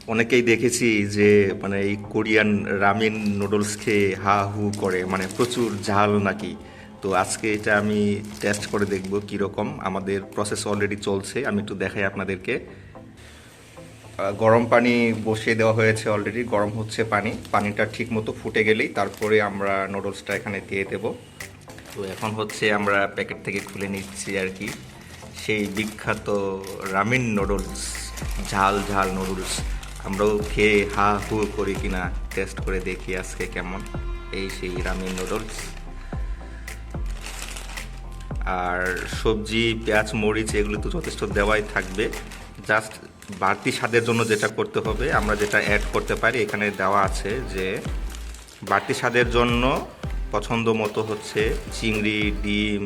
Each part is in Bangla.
অনেকেই দেখেছি যে মানে এই কোরিয়ান রামেন নুডলস খেয়ে হা হু করে, মানে প্রচুর ঝাল নাকি। তো আজকে এটা আমি টেস্ট করে দেখব কীরকম। আমাদের প্রসেস অলরেডি চলছে, আমি একটু দেখাই আপনাদেরকে। গরম পানি বসিয়ে দেওয়া হয়েছে অলরেডি, গরম হচ্ছে পানি। পানিটা ঠিক মতো ফুটে গেলেই তারপরে আমরা নুডলসটা এখানে দিয়ে দেব। তো এখন হচ্ছে আমরা প্যাকেট থেকে খুলে নিচ্ছি আর কি সেই বিখ্যাত রামেন নুডলস, ঝাল ঝাল নুডলস। আমরাও খেয়ে হা হু করি কিনা টেস্ট করে দেখি আজকে কেমন। এই সেই রামেন নুডলস। আর সবজি, পেঁয়াজ, মরিচ এগুলো তো যথেষ্ট দেওয়াই থাকবে। জাস্ট বাড়তি স্বাদের জন্য যেটা করতে হবে, আমরা যেটা অ্যাড করতে পারি এখানে দেওয়া আছে যে বাড়তি স্বাদের জন্য পছন্দ মতো হচ্ছে চিংড়ি, ডিম,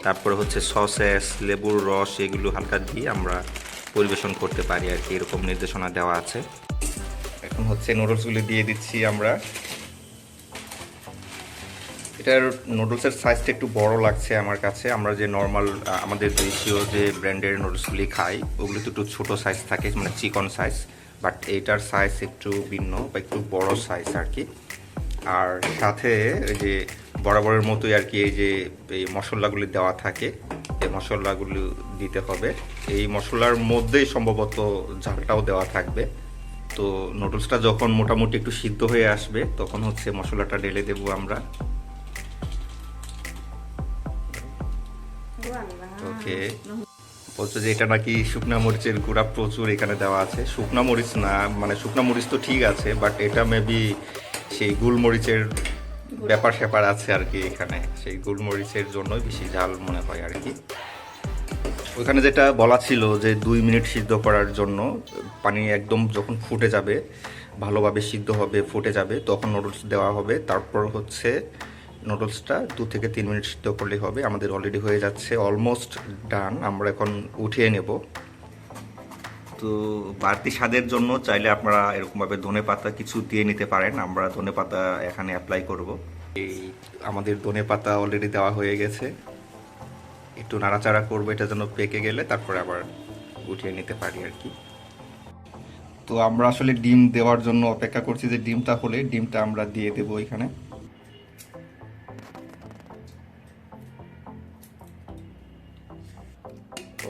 তারপরে হচ্ছে সসেস, লেবুর রস, এগুলো হালকা দিয়ে আমরা পরিবেশন করতে পারি আর কি, এরকম নির্দেশনা দেওয়া আছে। এখন হচ্ছে নুডলসগুলি দিয়ে দিচ্ছি আমরা। এটার নুডলসের সাইজটা একটু বড় লাগছে আমার কাছে। আমরা যে নর্মাল আমাদের দেশীয় যে ব্র্যান্ডের নুডলসগুলি খাই ওগুলো তো একটু ছোটো সাইজ থাকে, মানে চিকন সাইজ। বাট এইটার সাইজ একটু ভিন্ন বা একটু বড় সাইজ আর কি। আর সাথে এই যে বরাবরের মতোই আর কি এই যে এই মশলাগুলি দেওয়া থাকে, এই মশলাগুলো দিতে হবে। এই মশলার মধ্যেই সম্ভবত ঝালটাও দেওয়া থাকবে। তো নুডলসটা যখন মোটামুটি একটু সিদ্ধ হয়ে আসবে তখন হচ্ছে মশলাটা ঢেলে দেবো আমরা। ওকে, বলছে যে এটা নাকি শুকনা মরিচের গুঁড়া প্রচুর এখানে দেওয়া আছে। শুকনা মরিচ না, মানে শুকনা মরিচ তো ঠিক আছে, বাট এটা মেবি সেই গোলমরিচের ব্যাপার স্যাপার আছে আর কি এখানে। সেই গোলমরিচের জন্যই বেশি ঝাল মনে হয় আর কি। ওইখানে যেটা বলা ছিল যে 2 মিনিট সিদ্ধ করার জন্য, পানি একদম যখন ফুটে যাবে, ভালোভাবে সিদ্ধ হবে, ফুটে যাবে, তখন নুডলস দেওয়া হবে। তারপর হচ্ছে নুডলসটা 2 থেকে 3 মিনিট সিদ্ধ করলেই হবে। আমাদের অলরেডি হয়ে যাচ্ছে, অলমোস্ট ডান। আমরা এখন উঠিয়ে নেব। তো বাড়তি স্বাদের জন্য চাইলে আপনারা এরকমভাবে ধনেপাতা কিছু দিয়ে নিতে পারেন। আমরা ধনেপাতা এখানে অ্যাপ্লাই করব। এই আমাদের ধনেপাতা অলরেডি দেওয়া হয়ে গেছে। একটু নাড়াচাড়া করবো এটা যেন পেকে গেলে তারপরে আবার উঠিয়ে নিতে পারি আর কি। তো আমরা আসলে ডিম দেওয়ার জন্য অপেক্ষা করছি, যে ডিমটা হলে ডিমটা আমরা দিয়ে দেবো এখানে।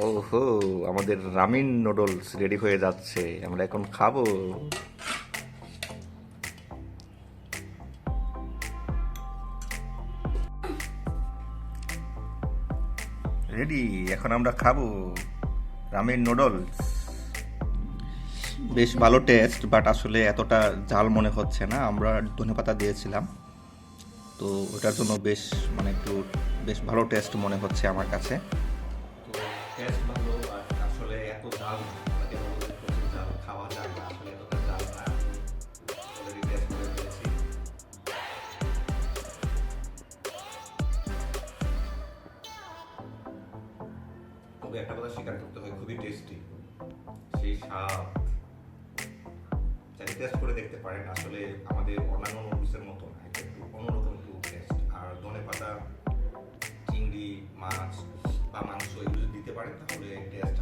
ওহো, আমাদের রামেন নুডলস রেডি হয়ে যাচ্ছে, আমরা এখন খাবো। রেডি, এখন আমরা খাবো রামেন নুডলস। বেশ ভালো টেস্ট, বাট আসলে এতটা ঝাল মনে হচ্ছে না। আমরা ধনেপাতা দিয়েছিলাম তো ওটার জন্য বেশ মানে একটু বেশ ভালো টেস্ট মনে হচ্ছে আমার কাছে। তো টেস্ট ভালো, আর আসলে এত ঝাল না, অনেকে বলে যে প্রচুর ঝাল খাওয়া যায় না, আসলে এতটা ঝাল না। অলরেডি টেস্ট করে ফেলেছি। তবে একটা কথা স্বীকার করতে হয়, খুবই টেস্টি, সেই স্বাদ। চাইলে টেস্ট করে দেখতে পারেন। আসলে আমাদের অন্যান্য নুডলসের মতো না, এটা একটু অন্যরকম একটু টেস্ট। আর ধনেপাতা, চিংড়ি, মাছ বা মাংস এগুলো যদি দিতে পারেন তাহলে টেস্ট